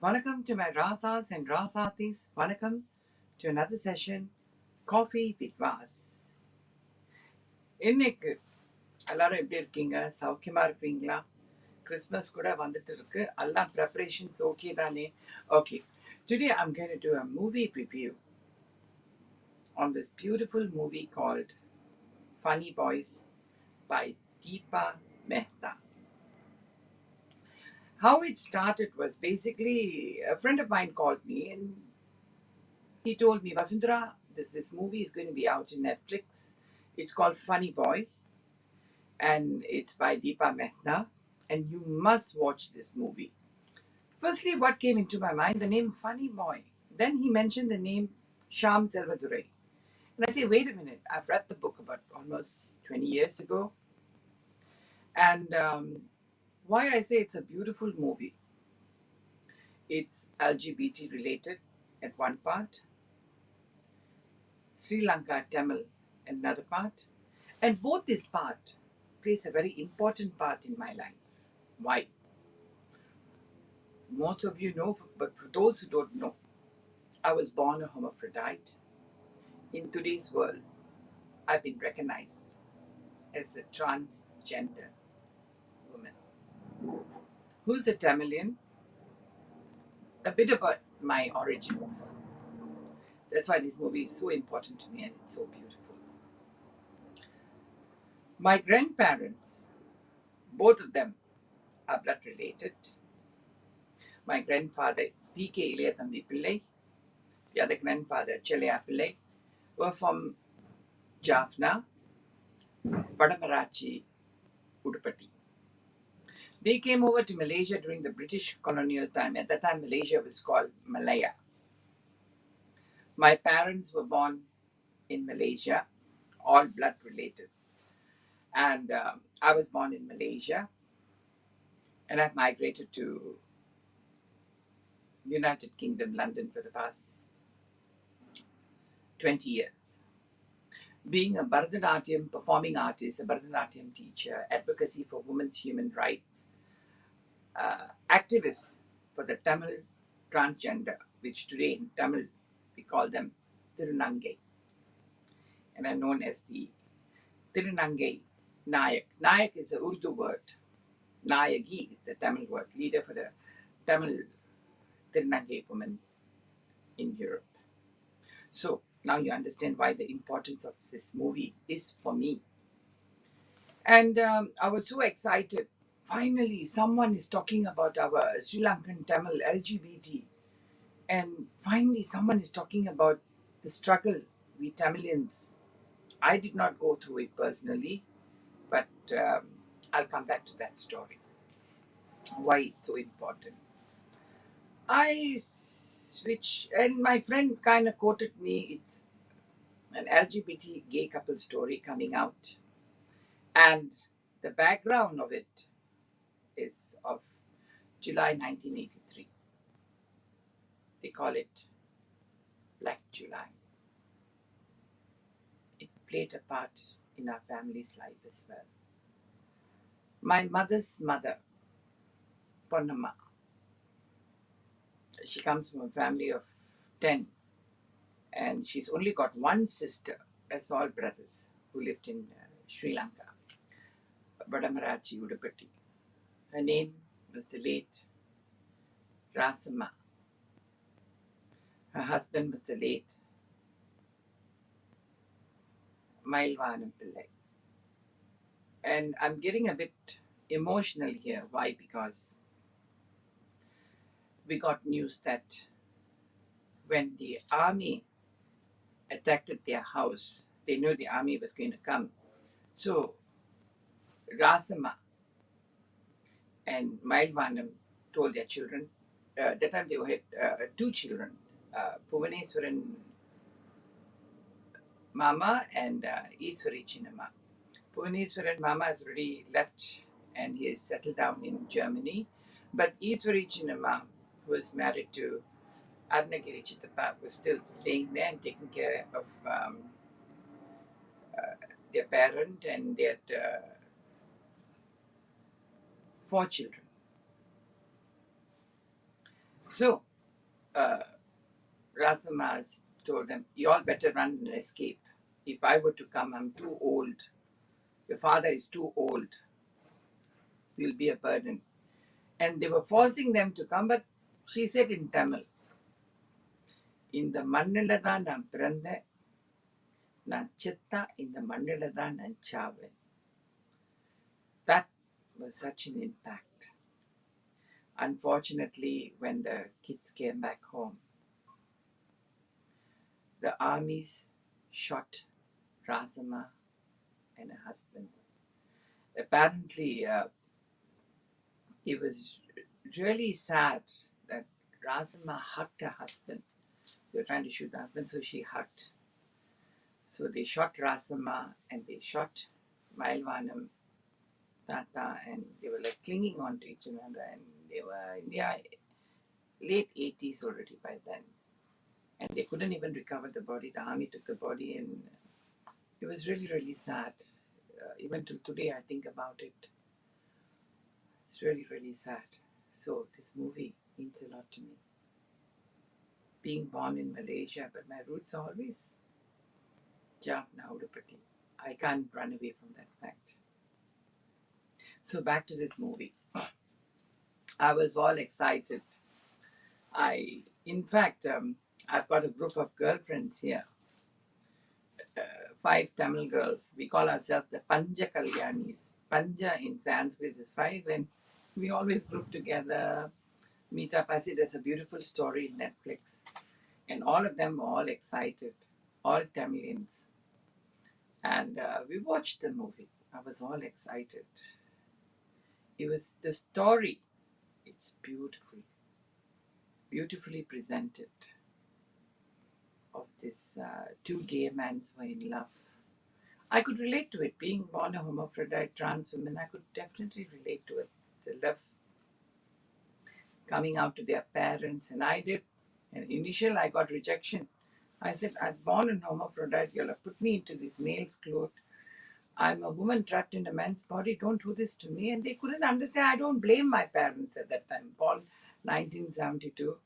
Welcome to my Rasas and Rasatis. Welcome to another session, Coffee with Vas. இன்னைக்கு எல்லாரும் எப்படி இருக்கீங்க? சௌக்கியமா இருக்கீங்களா? கிறிஸ்மஸ் கூட வந்துட்டு இருக்கு. எல்லாம் preparations okay தானே? Okay. Today I'm going to do a movie review on this beautiful movie called Funny Boys by Deepa Mehta. How it started was basically a friend of mine called me and he told me, Vasunthra, this movie is going to be out in Netflix. It's called Funny Boy and it's by Deepa Mehta. And you must watch this movie. Firstly, what came into my mind? The name Funny Boy. Then he mentioned the name Sham Selvadurai. And I say, wait a minute, I've read the book about almost 20 years ago. And why I say it's a beautiful movie. It's LGBT related at one part, Sri Lanka Tamil another part, and both this part plays a very important part in my life. Why? Most of you know, but for those who don't know, I was born a hermaphrodite. In today's world, I've been recognized as a transgender woman. Who's a Tamilian? A bit about my origins. That's why this movie is so important to me and it's so beautiful. My grandparents, both of them, are blood related. My grandfather, P.K. Ilayathambi Pillai, the other grandfather, Chelaya Pillai, were from Jaffna, Vadamarachi, Udupati. They came over to Malaysia during the British colonial time. At that time, Malaysia was called Malaya. My parents were born in Malaysia, all blood related. And I was born in Malaysia, and I've migrated to United Kingdom, London, for the past 20 years. Being a Bharatanatyam performing artist, a Bharatanatyam teacher, advocacy for women's human rights, activist for the Tamil transgender, which today in Tamil we call them Tirunangai, and are known as the Tirunangai Nayak. Nayak is the Urdu word. Nayagi is the Tamil word, leader for the Tamil Tirunangai women in Europe. So now you understand why the importance of this movie is for me. And I was so excited. Finally, someone is talking about our Sri Lankan Tamil LGBT. And finally, someone is talking about the struggle we Tamilians. I did not go through it personally, but I'll come back to that story. Why it's so important. I switch, and my friend kind of quoted me. It's an LGBT gay couple story coming out, and the background of it is of July 1983. They call it Black July. It played a part in our family's life as well. My mother's mother, Ponnamma, she comes from a family of 10, and she's only got one sister, as all brothers, who lived in Sri Lanka, Vadamarachi, Udupati. Her name was the late Rasamma. Her husband was the late Mailvanam Pillai. And I'm getting a bit emotional here. Why? Because we got news that when the army attacked their house, they knew the army was going to come. So Rasama and Mailvanam told their children, that time they had two children, Puvaneswaran Mama and Iswari Chinnamma. Puvaneswaran Mama has already left and he is settled down in Germany. But Iswari Chinnamma, who was married to Arnagiri Chittappa, was still staying there and taking care of their parent, and they had 4 children. So uh, Rasamas told them, "You all better run and escape. If I were to come, I'm too old. Your father is too old. We'll be a burden." And they were forcing them to come, but she said in Tamil, "இந்த மண்ணில தான் நான் பிறந்தேன், நான் செத்தா இந்த மண்ணில தான் நான் சாவேன்." That was such an impact. Unfortunately, when the kids came back home, the armies shot Rasama and her husband. Apparently, it was really sad that Rasama hugged her husband. They were trying to shoot the husband, so she hugged. So they shot Rasama and they shot Mailvanam Tata, and they were like clinging on to each other, and they were in their late 80s already by then. And they couldn't even recover the body. The army took the body, and it was really, really sad. Even till today, I think about it. It's really, really sad. So this movie means a lot to me. Being born in Malaysia, but my roots are always Jaffna, Udupati. I can't run away from that fact. So back to this movie. I was all excited. In fact, I've got a group of girlfriends here, 5 Tamil girls. We call ourselves the Panja Kalyanis. Panja in Sanskrit is 5, and we always group together, meet up. I see there's a beautiful story in Netflix, and all of them were all excited, all Tamilians. And we watched the movie. I was all excited. It was the story. It's beautiful, beautifully presented of this two gay men who are in love. I could relate to it. Being born a hermaphrodite trans woman, I could definitely relate to it. The love coming out to their parents, and I did. And initial, I got rejection. I said, "I'm born a hermaphrodite. You'll have put me into this male's clothes. I'm a woman trapped in a man's body. Don't do this to me." And they couldn't understand. I don't blame my parents at that time. Born 1972.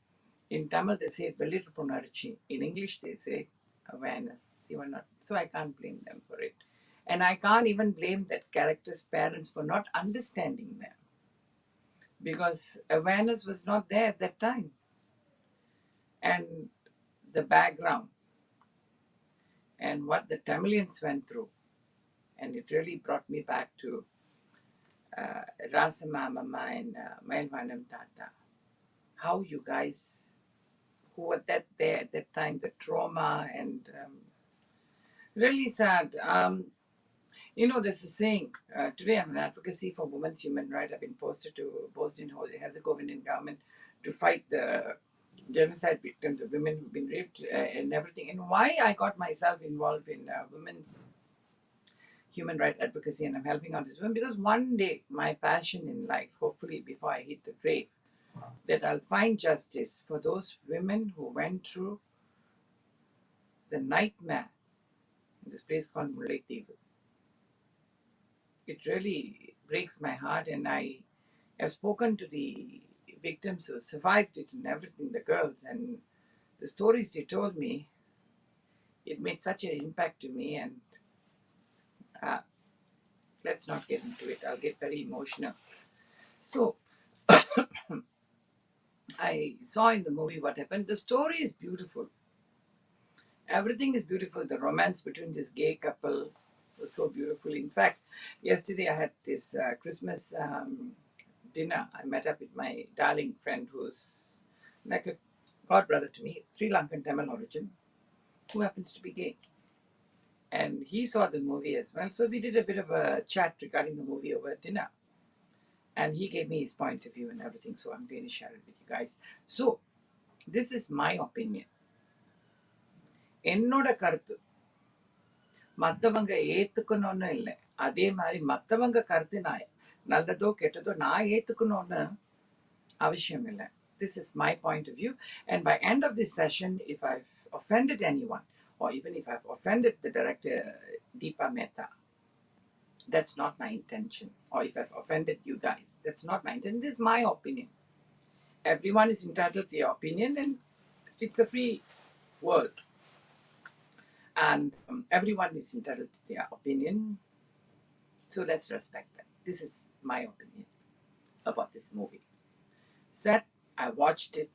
In Tamil, they say Velitru Punarchi. In English, they say awareness. They were not. So I can't blame them for it. And I can't even blame that character's parents for not understanding them, because awareness was not there at that time. And the background and what the Tamilians went through. And it really brought me back to Rasa Mama and Mailvanam Tata. How you guys, who were there at that time, the trauma, and really sad. There's a saying, today I'm an advocacy for women's human rights. I've been posted to Boston Herzegovinian government to fight the genocide victims, the women who've been raped and everything. And why I got myself involved in women's human rights advocacy, and I'm helping out these women, because one day my passion in life, hopefully before I hit the grave, that I'll find justice for those women who went through the nightmare in this place called Mullaitivu. It really breaks my heart, and I have spoken to the victims who survived it and everything, the girls, and the stories they told me, it made such an impact to me. And uh, let's not get into it. I'll get very emotional. So I saw in the movie what happened. The story is beautiful. Everything is beautiful. The romance between this gay couple was so beautiful. In fact, yesterday I had this Christmas dinner. I met up with my darling friend who's like a god brother to me, Sri Lankan Tamil origin, who happens to be gay. And he saw the movie as well. So we did a bit of a chat regarding the movie over dinner. And he gave me his point of view and everything. So I'm going to share it with you guys. So this is my opinion. என்னோட கருத்து மற்றவங்க ஏத்துக்கணும்னு இல்லை, அதே மாதிரி மற்றவங்க கருத்து நான் நல்லதோ கெட்டதோ நான் ஏத்துக்கணும்னு அவசியம் இல்லை. This is my point of view, and by end of this session, if I've offended anyone, or even if I've offended the director Deepa Mehta, that's not my intention. Or if I've offended you guys, that's not my intention. This is my opinion. everyone is entitled to their opinion, and it's a free world, and everyone is entitled to their opinion. So let's respect that. This is my opinion about this movie. That I watched it,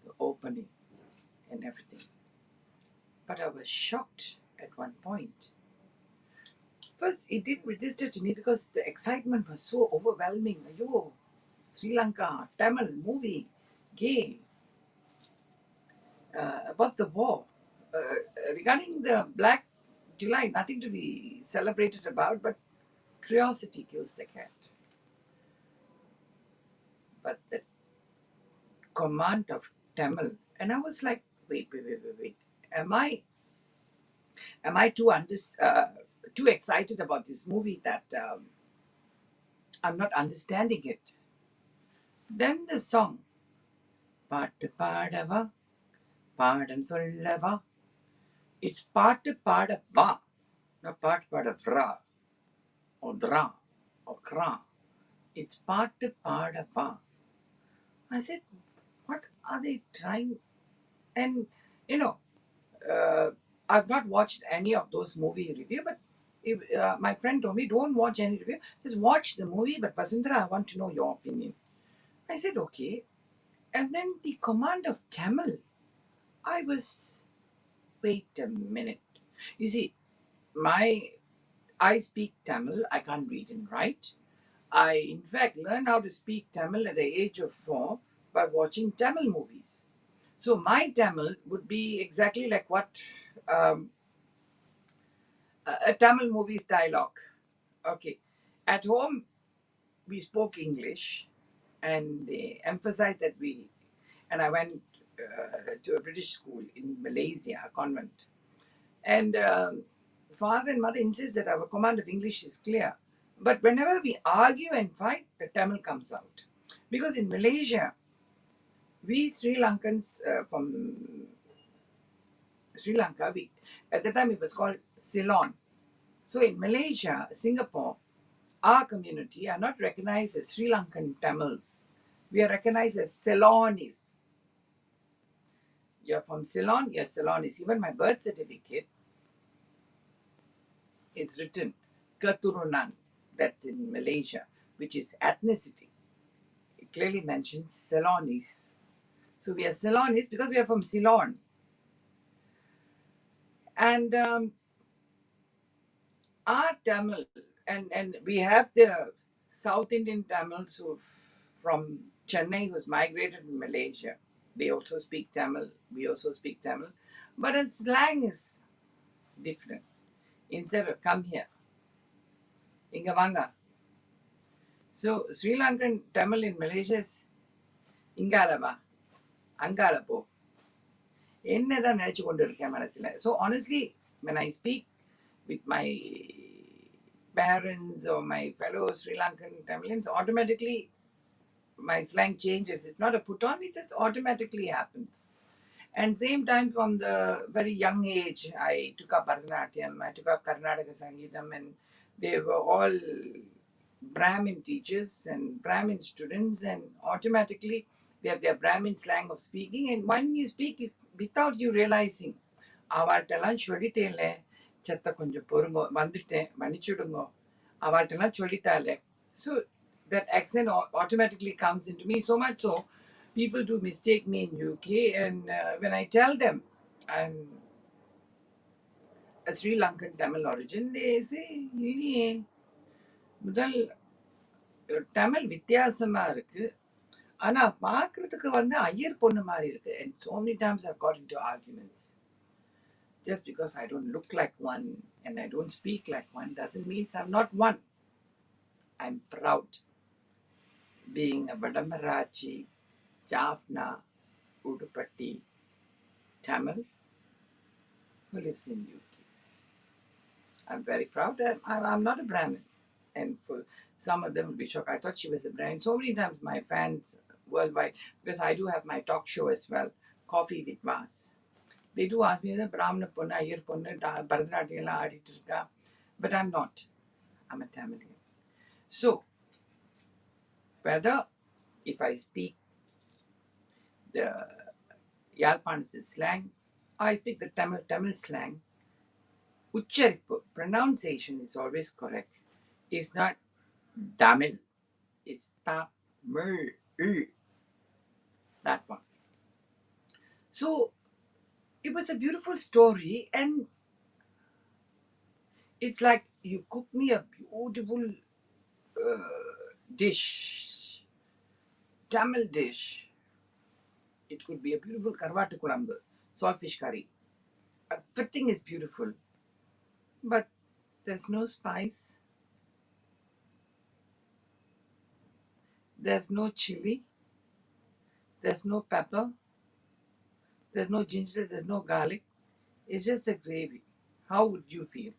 the opening and everything, but I was shocked at one point. First, it didn't register to me because the excitement was so overwhelming. Ayo, Sri Lanka, Tamil movie, gay, about the war. Regarding the Black July, nothing to be celebrated about, but curiosity kills the cat. But the command of Tamil, and I was like, wait. Am I too excited about this movie that I'm not understanding it? Then the song, பாட்டு பாடவா பாடம் சொல்லவா. It's பாட்டு பாடவா, not பாட்டு பாடவா or dra or kra. It's பாட்டு பாடவா. I said, what are they trying? And you know, I've not watched any of those movie review, but if, my friend told me, don't watch any review, just watch the movie. But Vasunthra, I want to know your opinion. I said, okay. And then the command of Tamil, I was, wait a minute. You see, I speak Tamil, I can't read and write. I, in fact, learned how to speak Tamil at the age of 4 by watching Tamil movies. So my Tamil would be exactly like what um, a Tamil movie's dialogue. Okay. At home, we spoke English, and they emphasized that and I went to a British school in Malaysia, a convent. And father and mother insist that our command of English is clear. But whenever we argue and fight, the Tamil comes out. Because in Malaysia, we Sri Lankans from Sri Lanka, at the time it was called Ceylon. So in Malaysia, Singapore, our community are not recognized as Sri Lankan Tamils. We are recognized as Ceylonese. You're from Ceylon, you're Ceylonese. Even my birth certificate is written Keturunan, that's in Malaysia, which is ethnicity. It clearly mentions Ceylonese. So we are Ceylonese because we are from Ceylon. And our Tamil, and we have the South Indian Tamils who from Chennai who's migrated to Malaysia. They also speak Tamil. We also speak Tamil. But the slang is different. Instead of come here, inga vanga. So Sri Lankan Tamil in Malaysia is ingala va, angala po. என்னதான் நினைச்சு கொண்டு இருக்கேன் மனசுல. So honestly, when I speak with my parents or my fellow Sri Lankan Tamilians, automatically my slang changes. It's not a put on, it just automatically happens. And same time, from the very young age, I took up Bharatanatyam, I took up Karnataka Sangeetam, and they were all Brahmin teachers and Brahmin students, and automatically they have their Brahmin slang of speaking. And when you speak it, without you realizing, அவள்கிட்டலாம் சொல்லிட்டேன்ல செத்த கொஞ்சம் பொறுங்கோ வந்துட்டேன் மன்னிச்சுடுங்கோ அவள்கிட்டலாம் சொல்லிட்டாலே. So that accent automatically comes into me, so much so people do mistake me in UK, and when I tell them I'm a Sri Lankan Tamil origin, they say இல்லையே முதல் தமிழ் வித்தியாசமா இருக்கு ஆனா பார்க்கறதுக்கு வந்து ஐயர் பொண்ணு மாதிரி இருக்கு. And so many times I've got into arguments. Just because I don't look like one and I don't speak like one doesn't mean I'm not one. I'm proud being a Vadamarachi, Jaffna, Udupatti Tamil who lives in UK. I'm very proud. I'm not a Brahmin. And for some of them will be shocked. I thought she was a Brahmin. So many times my fans worldwide, because I do have my talk show as well, Coffee with Vas. They do ask me, Brahmana Ponna, Ayar Ponna, Bharatanatyam ஆடிட்டு இருக்கா. But I'm not. I'm a Tamilian. So, whether if I speak the Yalpanath slang. I speak the Tamil slang. Ucharippu, pronunciation is always correct. It's not Tamil, it's Tamil, that one. So it was a beautiful story, and it's like you cook me a beautiful dish, Tamil dish. It could be a beautiful karvatu kulambu, saltfish curry. Everything is beautiful, but there's no spice, there's no chili, there's no pepper, there's no ginger, there's no garlic. It's just a gravy. How would you feel?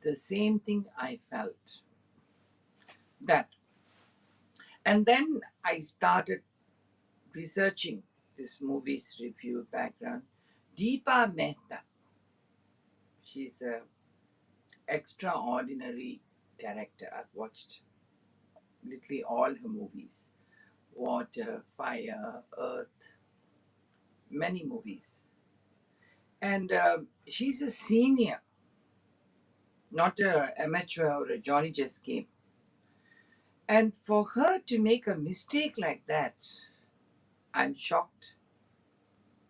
The same thing I felt. That. And then I started researching this movie's review background. Deepa Mehta, she's a extraordinary character. I've watched literally all her movies. Water, Fire, Earth, many movies. And she's a senior, not an amateur or a Johnny just came. And for her to make a mistake like that, I'm shocked.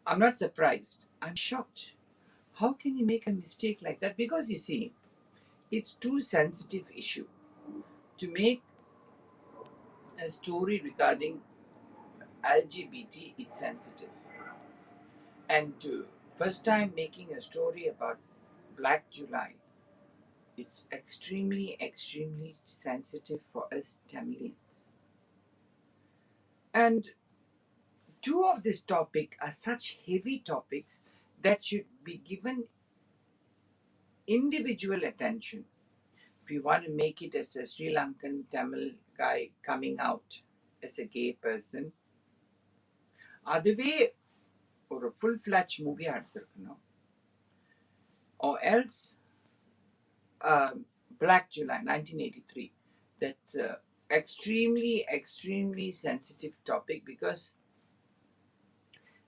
I'm not surprised. I'm shocked. How can you make a mistake like that? Because you see, it's too sensitive issue to make a story regarding LGBT. It's sensitive, and to first time making a story about Black July, it's extremely sensitive for us Tamilians. And two of this topic are such heavy topics that should be given individual attention. If you want to make it as a Sri Lankan Tamil guy coming out as a gay person, அதுவே ஒரு full fledged movie எடுத்திருக்கணும். Or else Black July 1983. That's extremely sensitive topic because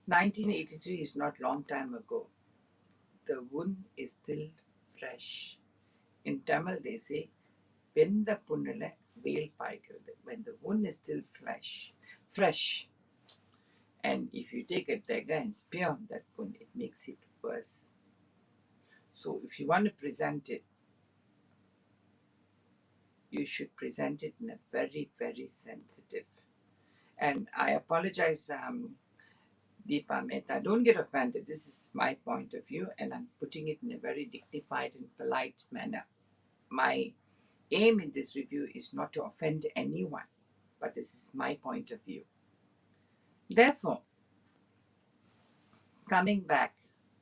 1983 is not long time ago. The wound is still fresh. In Tamil they say வெந்த புண்ணுல வேல் பாய்க்கிறது. When the wound is still fresh. And if you take a dagger and spear on that wound, it makes it worse. So if you want to present it, you should present it in a very sensitive. And I apologize, Deepa Mehta. Don't get offended. This is my point of view, and I'm putting it in a very dignified and polite manner. My aim in this review is not to offend anyone, but this is my point of view. Therefore, coming back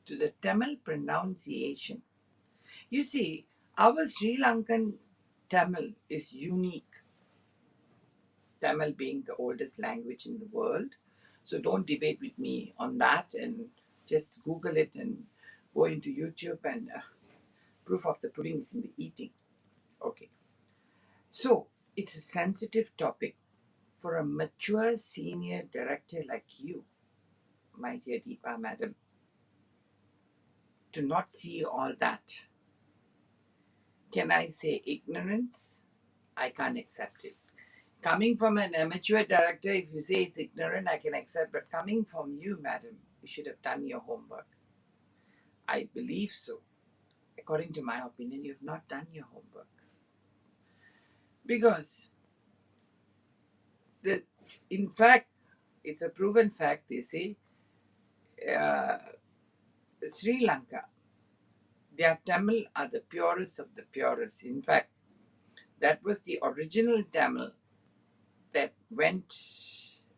to the Tamil pronunciation, you see, our Sri Lankan Tamil is unique. Tamil being the oldest language in the world. So don't debate with me on that, and just Google it and go into YouTube, and proof of the pudding is in the eating. Okay. So it's a sensitive topic for a mature senior director like you, my dear Deepa madam, to not see all that. Can I say ignorance? I can't accept it. Coming from an amateur director, if you say it's ignorant, I can accept. But coming from you, madam, you should have done your homework. I believe so. According to my opinion, you have not done your homework. Because, in fact, it's a proven fact, they say, uh, Sri Lanka, their Tamil are the purest of the purest. In fact, that was the original Tamil that went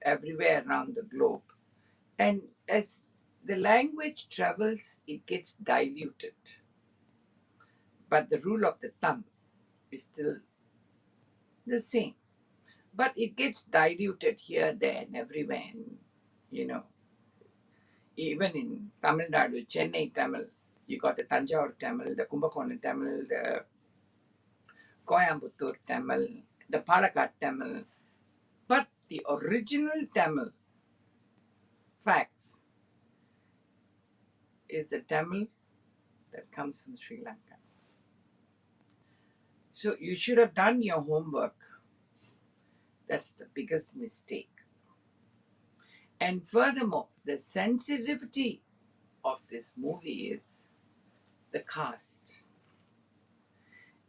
everywhere around the globe. And as the language travels, it gets diluted. But the rule of the thumb is still the same. But it gets diluted here, there, and everywhere. And, you know, even in Tamil Nadu, Chennai Tamil, you got the Tanjore Tamil, the Kumbakonam Tamil, the Coimbatore Tamil, the Palakkad Tamil. But the original Tamil facts is the Tamil that comes from Sri Lanka. So you should have done your homework. That's the biggest mistake. And furthermore, the sensitivity of this movie is the cast.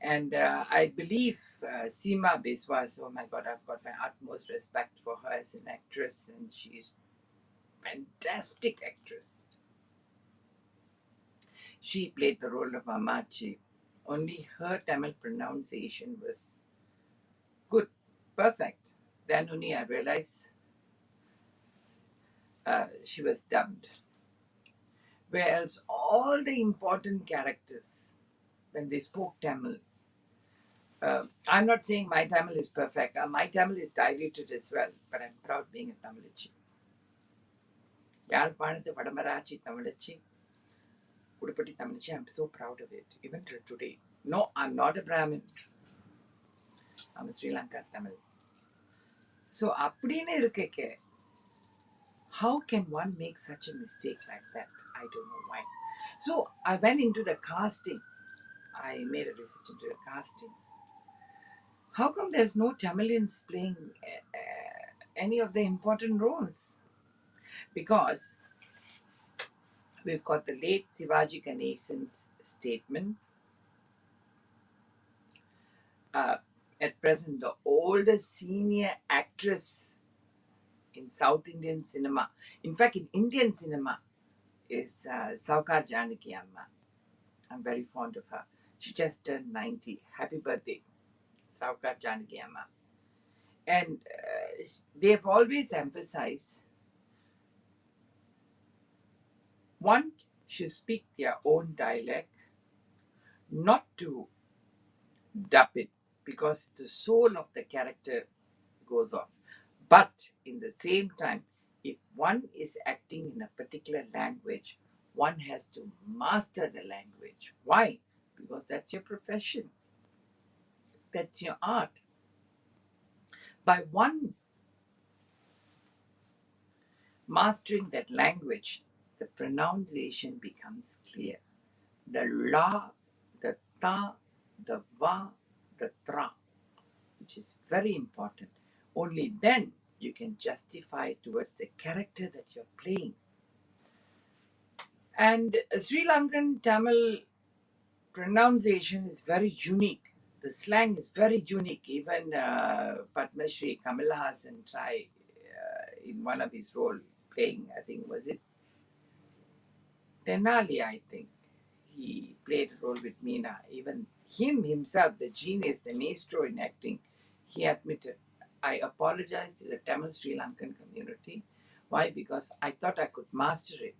And I believe Seema Biswas, oh my God, I've got my utmost respect for her as an actress, and she's a fantastic actress. She played the role of Amachi. Only her Tamil pronunciation was good, perfect. Then only I realized she was dubbed. Whereas all the important characters, when they spoke Tamil, I'm not saying my Tamil is perfect. My Tamil is diluted as well, but I'm proud being a Tamilichi. யாழ்ப்பாணத்து வடமராட்சி தமிழச்சி உடுப்பட்டி தமிழச்சி. I'm so proud of it, even till today. No, I'm not a Brahmin. I'm a Sri Lanka Tamil. So அப்படின்னு இருக்கே, how can one make such a mistake like that? I don't know why. So I went into the casting. I made a research into the casting. How come there's no Tamilians playing any of the important roles? Because we've got the late Sivaji Ganesan's statement. At present, the oldest senior actress in South Indian cinema, in fact, in Indian cinema, is Saukar Janaki Amma. I'm very fond of her. She just turned 90. Happy birthday, Saukar Janaki Amma. And they've always emphasized one should speak their own dialect, not to dub it, because the soul of the character goes off. But in the same time, if one is acting in a particular language, one has to master the language. Why? Because that's your profession, that's your art. By one mastering that language, the pronunciation becomes clear. The la, the ta, the va, the tra, which is very important. Only then you can justify towards the character that you're playing. And Sri Lankan Tamil pronunciation is very unique. The slang is very unique. Even Padma Shri Kamal Hassan tried in one of his role playing, I think, was it Tenali, I think. He played a role with Meena. Even him himself, the genius, the maestro in acting, he admitted, I apologize to the Tamil Sri Lankan community. Why? Because I thought I could master it.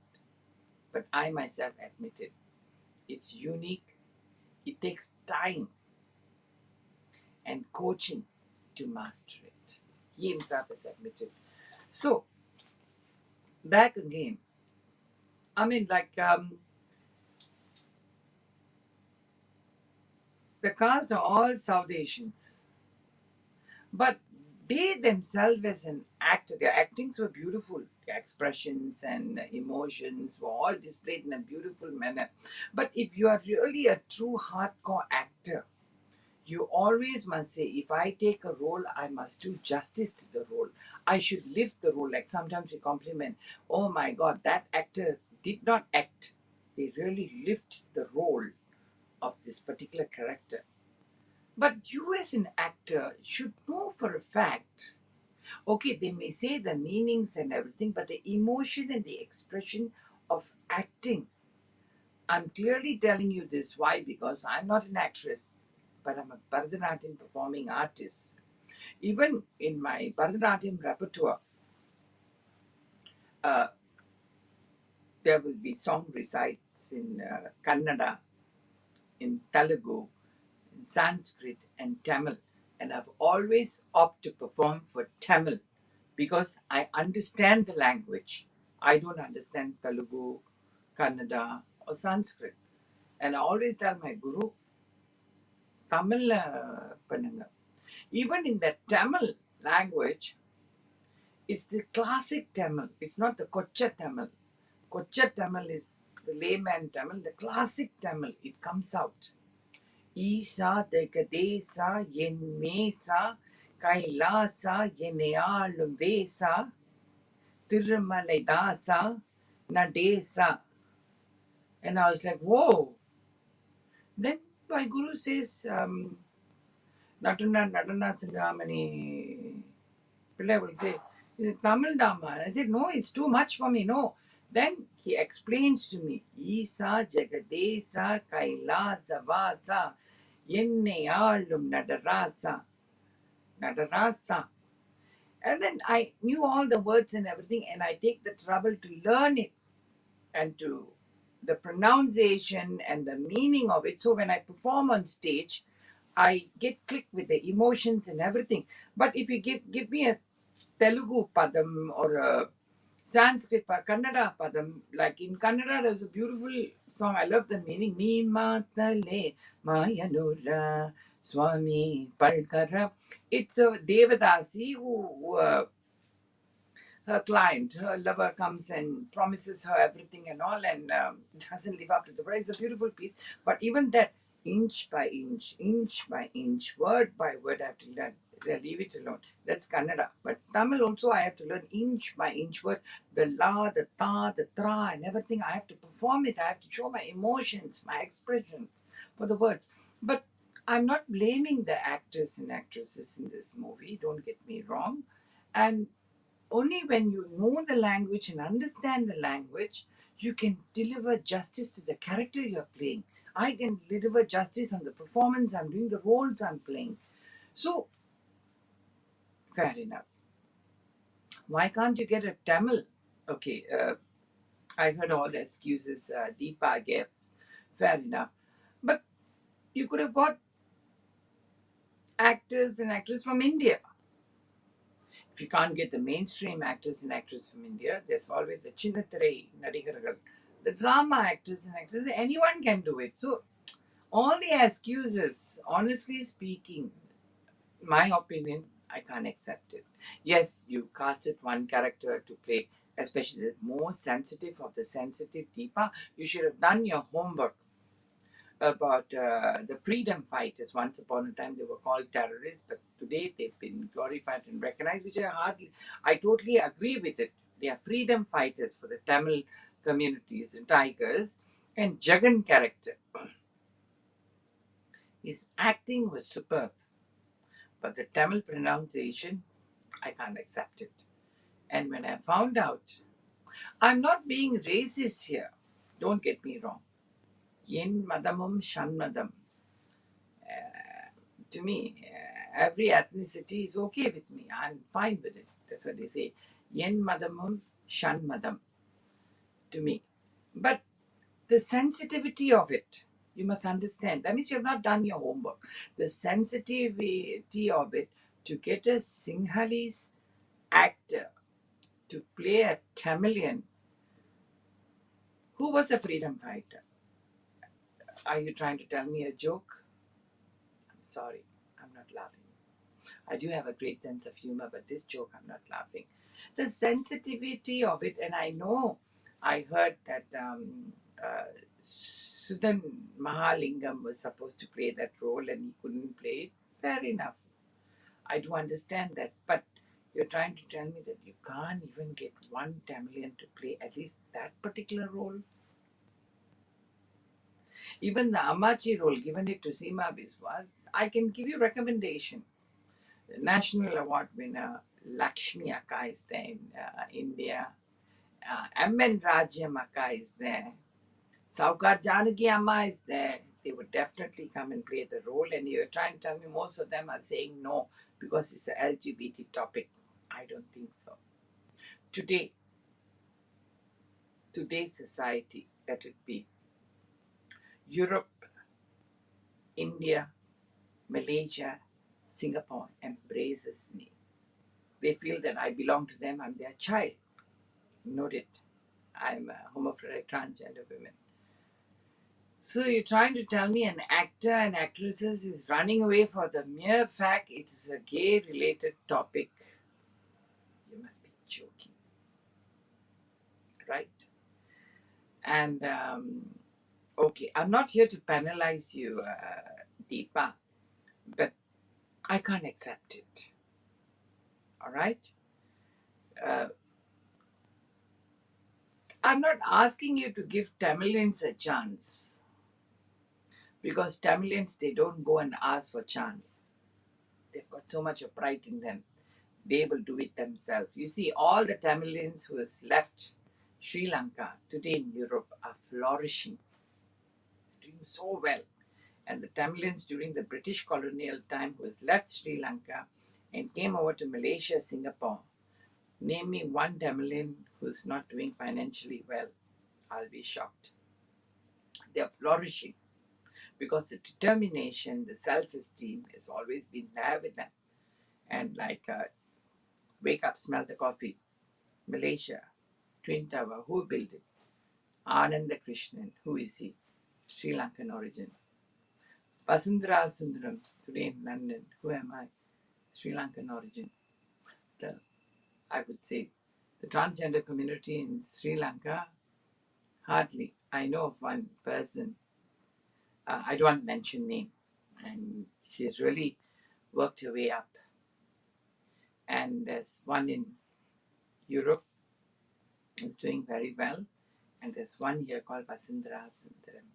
But I myself admitted it's unique. It takes time and coaching to master it. He himself has admitted. So, back again. I mean, like, the cast are all South Asians. But they themselves as an actor, their actings were beautiful. Their expressions and emotions were all displayed in a beautiful manner. But if you are really a true hardcore actor, you always must say, if I take a role, I must do justice to the role. I should live the role. Like sometimes we compliment, oh my God, that actor did not act. They really lived the role of this particular character. But you as an actor should know for a fact, okay, they may say the meanings and everything, but the emotion and the expression of acting. I'm clearly telling you this. Why? Because I'm not an actress, but I'm a Bharatanatyam performing artist. Even in my Bharatanatyam repertoire, uh, there will be song recites in Kannada, in Telugu, in Sanskrit, and Tamil. And I've always opted to perform for Tamil because I understand the language. I don't understand Telugu, Kannada, or Sanskrit. And I always tell my guru, Tamil பண்ணுங்க. Even in the Tamil language, It's the classic Tamil. It's not the Kocha Tamil. Kocha Tamil is the layman Tamil. The classic Tamil, it comes out. Isa Degadesa Yen Mesa Kailasa Yenealum Vesa Tirumalai Dasa Nadesa. And I was like, whoa. Then my guru says, Natana Sindramani Pillai will say, it's Tamil Dhamma. I said, no, it's too much for me. No. Then he explains to me, Isa Jagadesa Kailasa Vasa Yenne Alum Nadarasa. Nadarasa. And then I knew all the words and everything, and I take the trouble to learn it and to the pronunciation and the meaning of it. So when I perform on stage, I get clicked with the emotions and everything. But if you give me a Telugu padam or a Sanskrit Kannada padam, like in Kannada, there's a beautiful song. I love the meaning. Ni matale mayanura swami palkara. It's a Devadasi who her client, her lover comes and promises her everything and all, and doesn't live up to the word. It's a beautiful piece, but even that, inch by inch, word by word, I have to learn. Leave it alone. That's Kannada. But Tamil also, I have to learn inch by inch word. The la, the ta, the tra, and everything. I have to perform it. I have to show my emotions, my expressions for the words. But I'm not blaming the actors and actresses in this movie. Don't get me wrong. And only when you know the language and understand the language, you can deliver justice to the character you're playing. I can deliver justice on the performance I'm doing, the roles I'm playing. So, fair enough. Why can't you get a Tamil? Okay, I heard all the excuses Deepa gave. Fair enough. But you could have got actors and actresses from India. If you can't get the mainstream actors and actresses from India, there's always the Chinnathirai Nadigargal, the drama actors and actresses. Anyone can do it. So all the excuses, honestly speaking, my opinion, I can't accept it. Yes, you casted one character to play, especially the most sensitive of the sensitive Deepa. You should have done your homework about the freedom fighters. Once upon a time, they were called terrorists, but today they've been glorified and recognized, which I totally agree with it. They are freedom fighters for the Tamil communities, the Tigers, and Jagan character. His acting was superb, but the Tamil pronunciation, I can't accept it. And when I found out, I'm not being racist here. Don't get me wrong. Yen madamum shan madam. To me, every ethnicity is okay with me. I'm fine with it. That's what they say. Yen madamum shan madam to me. But the sensitivity of it, you must understand. That means you have not done your homework. The sensitivity of it to get a Sinhalese actor to play a Tamilian who was a freedom fighter. Are you trying to tell me a joke? I'm sorry, I'm not laughing. I do have a great sense of humor, but this joke I'm not laughing. The sensitivity of it, and I know I heard that Sudan Mahalingam was supposed to play that role and he couldn't play it. Fair enough. I do understand that, but you're trying to tell me that you can't even get one Tamilian to play at least that particular role. Even the Amachi role, given it to Seema Biswas, I can give you recommendation. The National Award winner Lakshmi Akka is there in India. M.N. Rajyam Akka is there. Saukar Janaki Amma is there. They would definitely come and play the role. And you're trying to tell me most of them are saying no because it's an LGBT topic. I don't think so. Today's society, let it be Europe, India, Malaysia, Singapore, embraces me. They feel that I belong to them, I'm their child. Note it. I'm a homophobic transgender woman. So you're trying to tell me an actor and actresses is running away for the mere fact it is a gay related topic. You must be joking, right? And okay, I'm not here to penalize you, Deepa, but I can't accept it. All right? Uh, I'm not asking you to give Tamilians a chance because Tamilians, they don't go and ask for chance. They've got so much of pride in them. They will do it themselves. You see, all the Tamilians who has left Sri Lanka today in Europe are flourishing, doing so well. And the Tamilians during the British colonial time who has left Sri Lanka and came over to Malaysia, Singapore, name me one Tamilian who's not doing financially well. I'll be shocked. They're flourishing because the determination, the self-esteem has always been there with them. And like wake up, smell the coffee. Malaysia, Twin Tower, who built it? Ananda Krishnan, who is he? Sri Lankan origin. Vasunthra Sundram, today in London, who am I? Sri Lankan origin. The, I would say the transgender community in Sri Lanka, hardly. I know of one person, I don't mention name, and she's really worked her way up. And there's one in Europe who's doing very well, and there's one here called Vasunthra Sundram.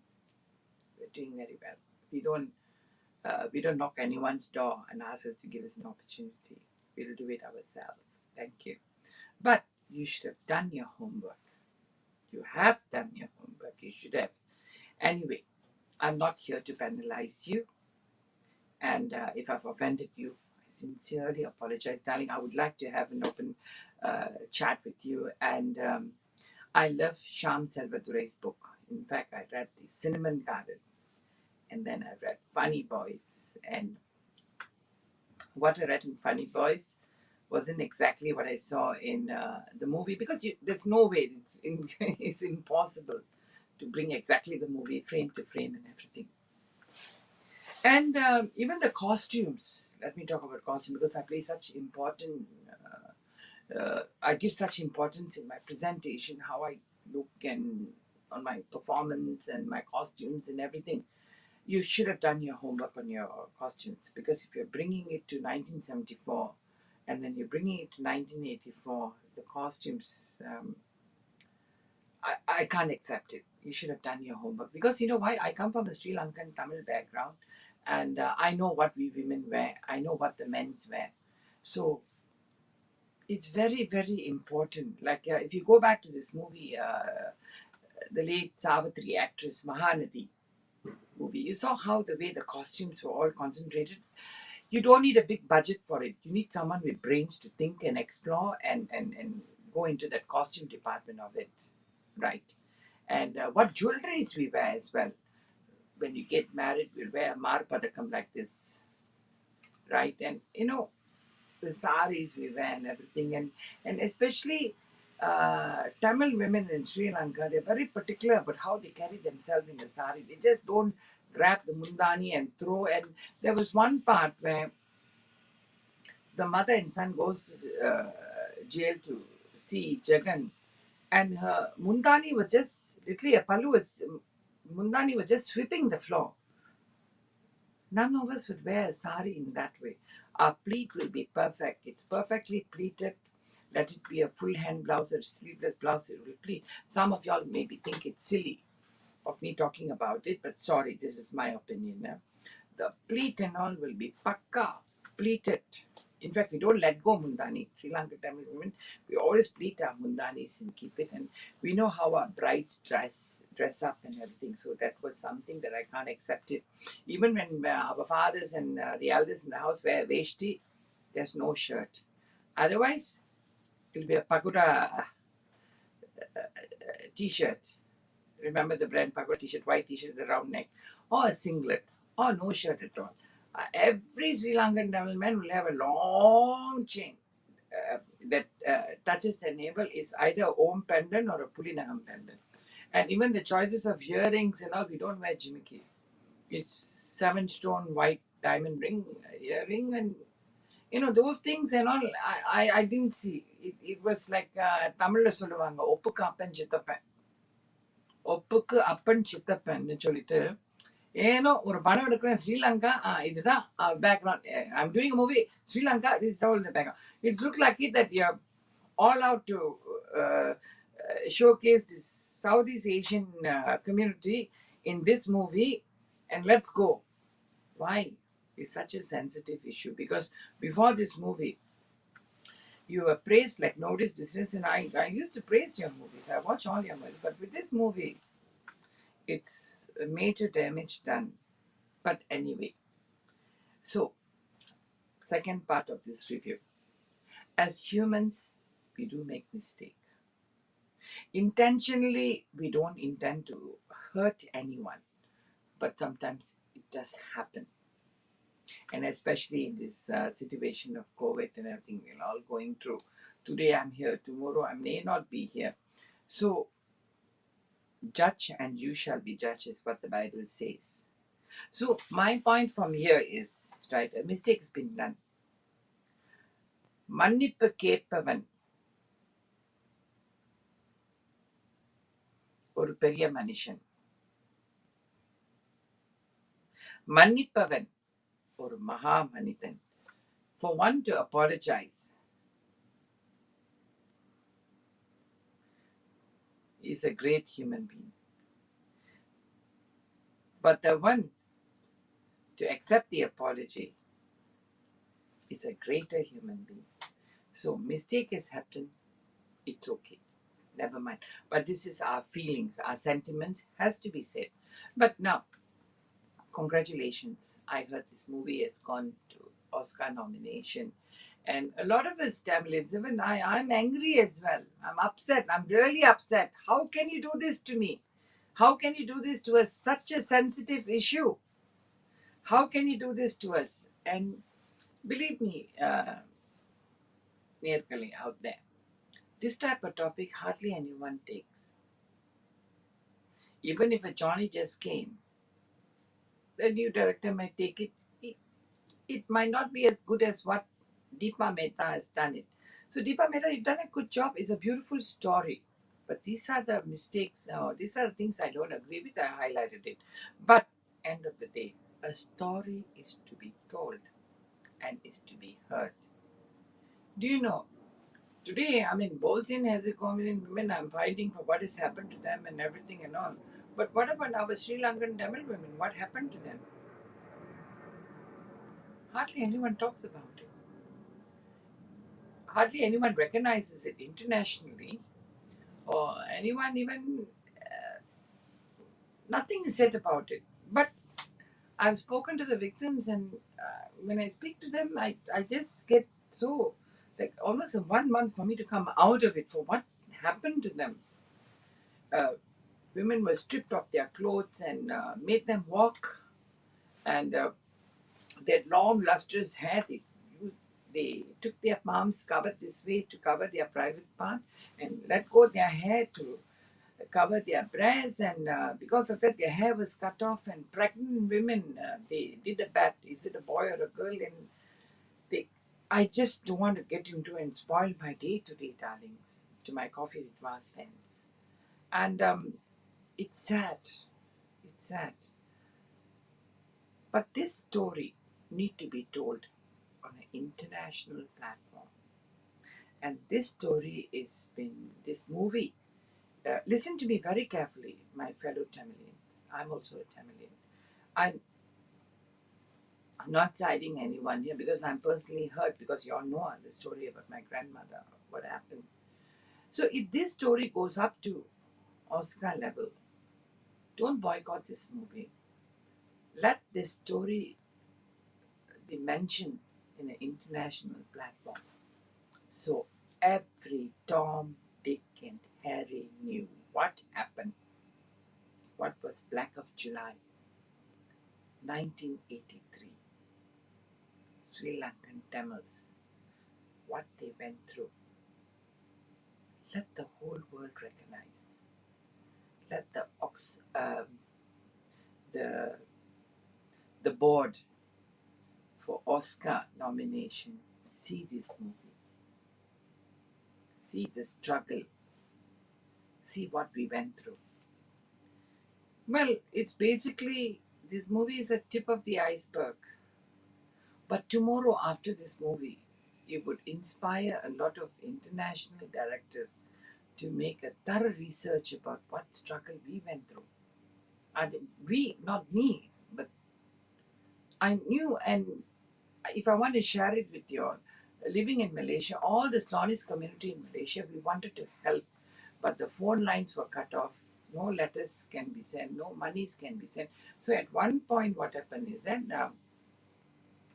We're doing very well. We don't knock anyone's door and ask us to give us an opportunity. We'll do it ourselves. Thank you. But you should have done your homework. You have done your homework. You should have. Anyway, I'm not here to penalize you. And if I've offended you, I sincerely apologize, darling. I would like to have an open chat with you. And I love Sham Selvadurei's book. In fact, I read The Cinnamon Garden. And then I read Funny Boys. And what I read in Funny Boys wasn't exactly what I saw in the movie because there's no way, it's impossible to bring exactly the movie frame to frame and everything. And even the costumes. Let me talk about costume because I play such important. I give such importance in my presentation, how I look and on my performance and my costumes and everything. You should have done your homework on your costumes because if you're bringing it to 1974 and then you're bringing it to 1984, the costumes, I can't accept it. You should have done your homework because you know why? I come from a Sri Lankan Tamil background and I know what we women wear. I know what the men's wear. So it's very, very important. Like if you go back to this movie, the late Savitri actress Mahanadi movie, you saw how the way the costumes were all concentrated. You don't need a big budget for it. You need someone with brains to think and explore and go into that costume department of it, right? And what jewelries we wear as well. When you get married, we'll wear a marpadakam like this, right? And you know, the saris we wear and everything, and especially Tamil women in Sri Lanka, they're very particular about how they carry themselves in the sari. They just don't grab the mundani and throw. And there was one part where the mother and son goes to jail to see Jagan, and her mundani was just literally a palu was mundani was just sweeping the floor. None of us would wear a sari in that way. Our pleat will be perfect. It's perfectly pleated. Let it be a full hand blouse or sleeveless blouse. It will pleat. Some of y'all maybe think it's silly of me talking about it, but sorry, this is my opinion. The pleat and all will be pakka pleated. In fact, we don't let go mundani. Sri Lankan Tamil women, we always pleat our mundanis and keep it. And we know how our brides dress up and everything. So that was something that I can't accept it. Even when our fathers and the elders in the house wear veshti, there's no shirt. Otherwise, it'll be a pagoda t-shirt. Remember the brand pagoda t-shirt, white t-shirt with a round neck, or a singlet, or no shirt at all. Every Sri Lankan Tamil man will have a long chain that touches the navel. Is either a Om pendant or a Pulinagam pendant. And even the choices of earrings and all, we don't wear jimmicky. It's 7-stone white diamond ring earring, and you know those things and all. I didn't see. it was like தமிழ்ல சொல்லுவாங்க ஒப்புக்கு அப்பன் சித்தப்பன் ஒப்புக்கு அப்பன் சித்தப்பன்னு சொல்லிட்டு ஏனோ ஒரு படம் எடுக்கிறேன் ஸ்ரீலங்கா இதுதான் background I'm doing movie Sri Lanka this all the background it look like it that you all out to showcase the Southeast Asian community in this movie, and let's go. Why? It's such a sensitive issue because before this movie, you were praised like nobody's business, and I used to praise your movies. I watch all your movies, but with this movie, it's a major damage done. But anyway, so second part of this review. As humans, we do make mistake. Intentionally, we don't intend to hurt anyone, but sometimes it does happen. And especially in this situation of COVID and everything we're all going through. Today I'm here, tomorrow I may not be here. So, judge and you shall be judged is what the Bible says. So, my point from here is, right, a mistake's been done. மன்னிப்பு கேட்பவன் ஒரு பெரிய மனுஷன், மன்னிப்பவன் ஒரு மகா மனிதன். For one to apologize is a great human being. But the one to accept the apology is a greater human being. So mistake has happened, it's okay. Never mind. But this is our feelings, our sentiments has to be said. But now, congratulations. I heard this movie has gone to Oscar nomination. And a lot of us Tamilians, even I'm angry as well. I'm upset. I'm really upset. How can you do this to me? How can you do this to us? Such a sensitive issue. How can you do this to us? And believe me, nearly out there, this type of topic hardly anyone takes. Even if a Johnny just came, the new director might take it. It might not be as good as what Deepa Mehta has done it. So Deepa Mehta, you've done a good job. It's a beautiful story. But these are the mistakes. These are the things I don't agree with. I highlighted it. But end of the day, a story is to be told and is to be heard. Do you know? Today, I mean, Bosnian Herzegovinian women, I'm fighting for what has happened to them and everything and all. But what about our Sri Lankan Tamil women? What happened to them? Hardly anyone talks about it. Hardly anyone recognizes it internationally, or anyone even, nothing is said about it. But I've spoken to the victims, and when I speak to them, I just get so, like, almost 1 month for me to come out of it for what happened to them. Women were stripped of their clothes and made them walk, and their long, lustrous hair, they took their palms covered this way to cover their private part and let go their hair to cover their breasts, and because of that their hair was cut off. And pregnant women, they did a bet, is it a boy or a girl, and they, I just don't want to get into and spoil my day today, darlings, to my coffee with Vaz fans. And it's sad, it's sad, but this story need to be told on an international platform. And this story is been, this movie, listen to me very carefully, my fellow Tamilians. I'm also a Tamilian. I'm not siding anyone here because I'm personally hurt, because you all know the story about my grandmother, what happened. So if this story goes up to Oscar level, don't boycott this movie. Let this story be mentioned in an international platform. So every Tom, Dick, and Harry knew what happened. What was Black of July, 1983. Sri Lankan Tamils, what they went through. Let the whole world recognize. Let the the board for Oscar nomination see this movie. see the struggle, see what we went through. Well, it's basically, this movie is a tip of the iceberg. But tomorrow, after this movie, it would inspire a lot of international directors to make a thorough research about what struggle we went through. And we, not me, but I knew, and if I want to share it with you all, living in Malaysia, all the Slonis community in Malaysia, we wanted to help, but the phone lines were cut off. No letters can be sent, no monies can be sent. So at one point, what happened is that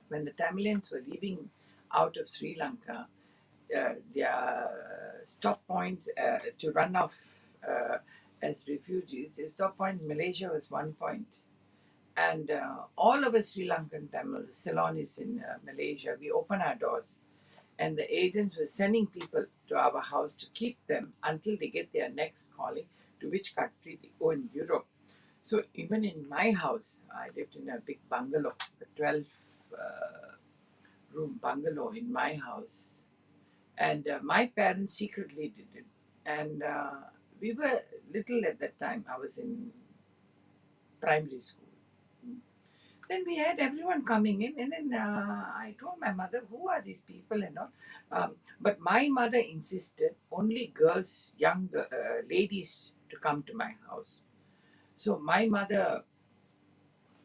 when the Tamilians were leaving out of Sri Lanka, their stop point to run off as refugees, the stop point in Malaysia was one point. And all of us Sri Lankan Tamil, Ceylonese in Malaysia, we opened our doors. And the agents were sending people to our house to keep them until they get their next calling to which country they go in Europe. So even in my house, I lived in a big bungalow, a 12 room bungalow in my house. And my parents secretly did it. And we were little at that time. I was in primary school. Then we had everyone coming in, and then I told my mother, "Who are these people?" and all. But my mother insisted only girls, young ladies, to come to my house. So my mother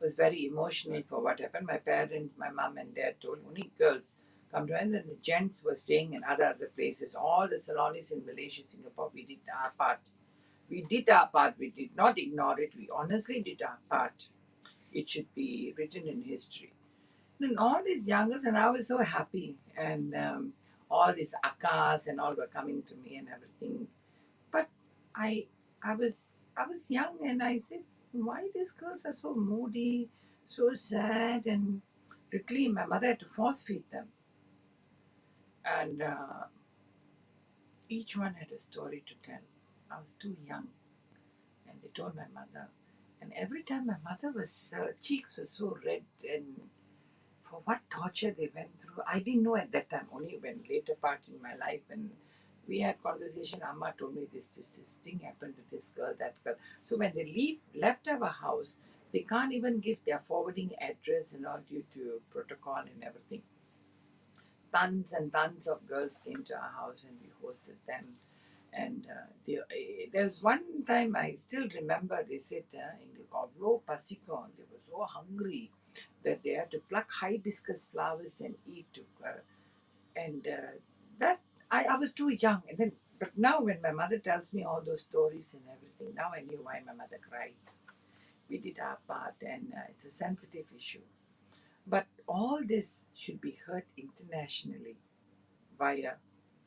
was very emotional for what happened. My parents, my mom and dad told only girls come to, and then the gents were staying in other places. All the Ceylonese in Malaysia, Singapore, we did our part. We did our part. We did not ignore it. We honestly did our part. It should be written in history. Then all these young girls, and I was so happy, and all these akas and all were coming to me and everything. But I, I was young, and I said, why these girls are so moody, so sad, and literally my mother had to force feed them, and each one had a story to tell. I was too young, and they told my mother, and every time my mother was cheeks were so red and for what torture they went through. I didn't know at that time, only when later part in my life when we had conversation, Amma told me this thing happened to this girl, that girl. So when they left our house, they can't even give their forwarding address and all due to protocol and everything. Tons and tons of girls came to our house and we hosted them. And there's one time I still remember they said in the Kovlo Pasikon, they were so hungry that they had to pluck hibiscus flowers and eat. And that I was too young. And then, but now when my mother tells me all those stories and everything, now I knew why my mother cried. We did our part, and it's a sensitive issue. But all this should be heard internationally via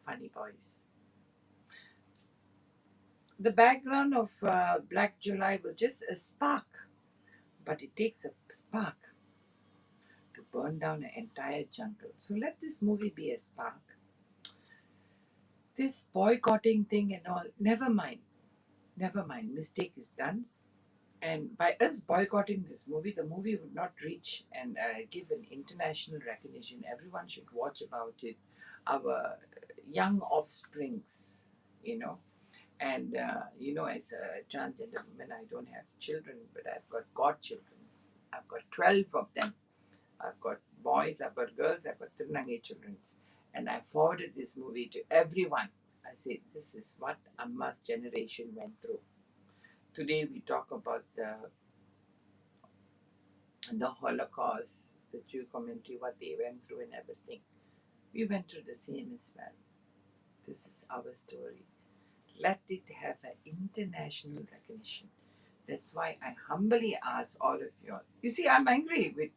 Funny Boys. The background of Black July was just a spark, but it takes a spark to burn down an entire jungle. So let this movie be a spark. This boycotting thing and all, never mind. Never mind. Mistake is done. And by us boycotting this movie, the movie would not reach and give an international recognition. Everyone should watch about it. Our young offsprings, you know. And, as a transgender woman, I don't have children, but I've got godchildren. I've got 12 of them. I've got boys, I've got girls, I've got Tirunangai children. And I forwarded this movie to everyone. I said, this is what Amma's generation went through. Today we talk about the Holocaust, the Jew community, what they went through and everything. We went through the same as well. This is our story. Let it have an international recognition. That's why I humbly ask all of you all. You see, I'm angry with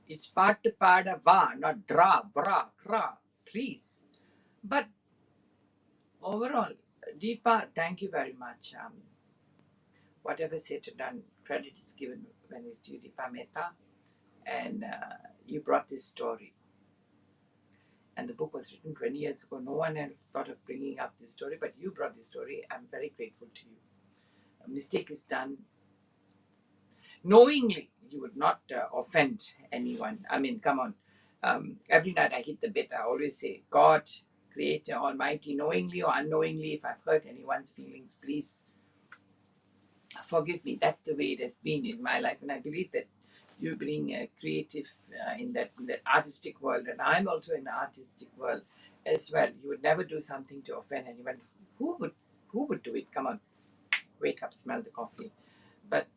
it's part pada va, not dra, vra, kra, please. But overall, Deepa, thank you very much. Whatever said or done, credit is given when it's due, Deepa Mehta. And you brought this story. And the book was written 20 years ago. No one had thought of bringing up this story, but you brought this story. I'm very grateful to you. A mistake is done. Knowingly, you would not offend anyone. I mean, come on. Every night I hit the bed, I always say, God, Creator Almighty, knowingly or unknowingly, if I've hurt anyone's feelings, please forgive me. That's the way it has been in my life, and I believe that you being creative in that artistic world, and I'm also in the artistic world as well. You would never do something to offend anyone. Who would who would do it? Come on, wake up, smell the coffee. But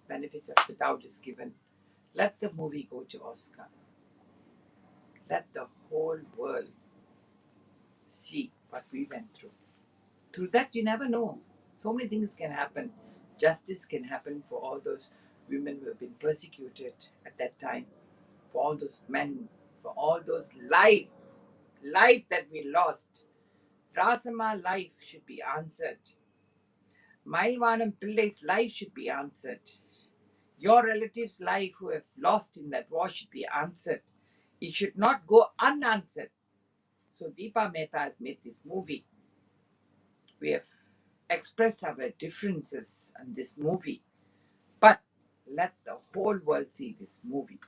benefit of the doubt is given. Let the movie go to Oscar. Let the whole world see what we went through. Through that, you never know. So many things can happen. Justice can happen for all those women who have been persecuted at that time, for all those men, for all those life that we lost. Rasama life should be answered. Mailvanam Pillai's life should be answered. Your relatives' life who have lost in that war should be answered. It should not go unanswered. So Deepa Mehta has made this movie. We have expressed our differences in this movie, but let the whole world see this movie.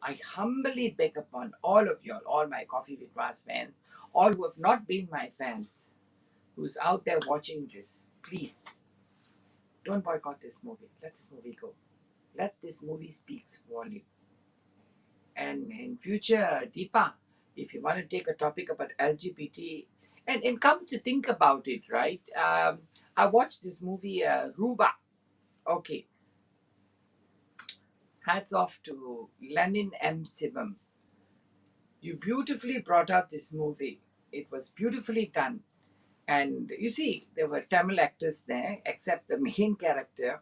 I humbly beg upon all of you, all my Coffee with Mars fans, all who have not been my fans, who's out there watching this, please don't boycott this movie. Let this movie go. Let this movie speak volume. And in future, Deepa, if you want to take a topic about LGBT, and comes to think about it, right? I watched this movie, Ruba. Okay, hats off to Lenin M. Sivam. You beautifully brought out this movie. It was beautifully done. And you see, there were Tamil actors there, except the main character,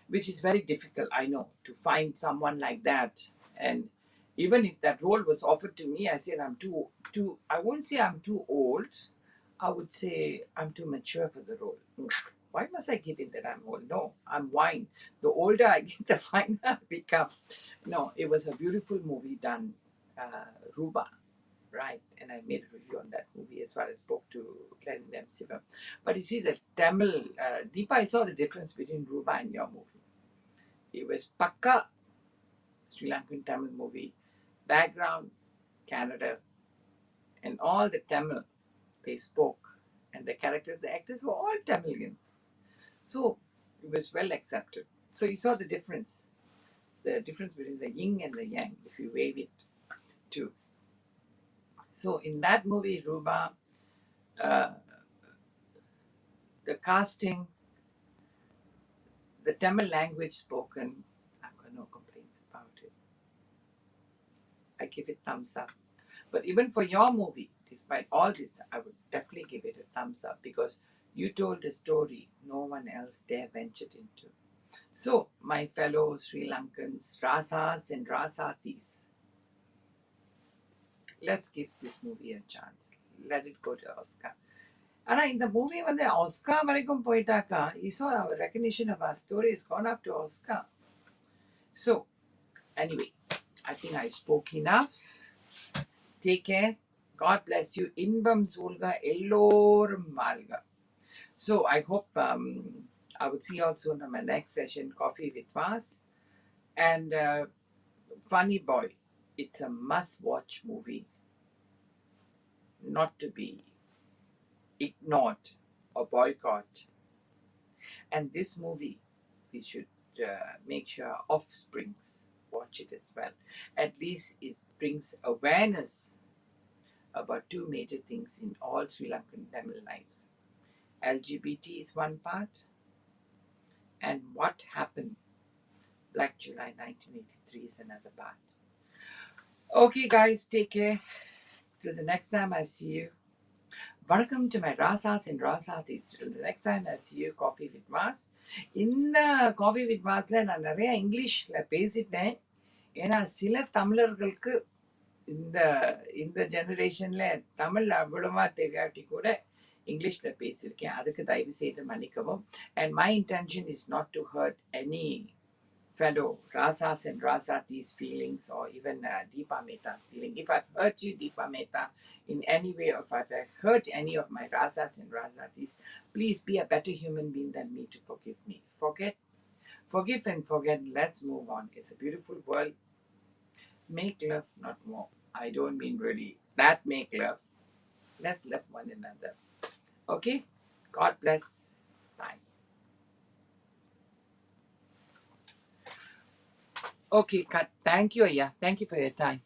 which is very difficult, I know, to find someone like that. And even if that role was offered to me, I said I'm too. I won't say I'm too old. I would say I'm too mature for the role. Why must I give in that I'm old? No, I'm wine. The older I get, the finer I become. No, it was a beautiful movie done, Ruba, right? And I made a review on that movie as well. I spoke to Glenn M. Sivam. But you see, the Tamil, Deepa, I saw the difference between Ruba and your movie. It was Pakka Sri Lankan Tamil movie, background Canada, and all the Tamil they spoke, and the characters, the actors were all Tamilians. So it was well accepted. So you saw the difference between the yin and the yang, if you wave it too. So in that movie, Ruba, uh, the casting, the Tamil language spoken, I've got no complaints about it. I give it thumbs up. But even for your movie, despite all this, I would definitely give it a thumbs up because you told a story no one else dare ventured into. So, my fellow Sri Lankans, Rasas and Rasatis, let's give this movie a chance. Let it go to Oscar. ஆனால் இந்த movie வந்து Asuka வரைக்கும் போயிட்டாக்கா இசோ our recognition of our story has gone up to Oscar. So, anyway, I think I spoke enough. Take care. God bless you. இன்பம் சூழ்க எல்லோரும் வாழ்க. So, I hope I would see you all soon on my next session, Coffee with Vas. And Funny Boy, it's a must-watch movie, not to be ignored or boycott. And this movie, we should make sure our offsprings watch it as well. At least it brings awareness about two major things in all Sri Lankan Tamil lives. LGBT is one part, and what happened Black July 1983 is another part. Okay, guys, take care. Till the next time I see you. Welcome to my Rasas and Rasatis. Till the next time I see you, Coffee with Mas. இந்த coffee with மாஸில் நான் நிறைய இங்கிலீஷில் பேசிட்டேன். ஏன்னா சில தமிழர்களுக்கு இந்த இந்த ஜெனரேஷனில் தமிழ் அவ்வளவா தெரியாட்டி கூட இங்கிலீஷில் பேசியிருக்கேன். அதுக்கு தயவு செய்து மன்னிக்கவும். And my intention is not to hurt any fellow Rasas and Rasatis' feelings or even Deepa Mehta's feeling. If I've hurt you, Deepa Mehta, in any way, or if I've hurt any of my Rasas and Rasatis, please be a better human being than me to forgive me. Forgive and forget. Let's move on. It's a beautiful world. Make love, not war. I don't mean really that make love. Let's love one another. Okay? God bless. Bye. Okay, cut. Thank you, Aya. Thank you for your time.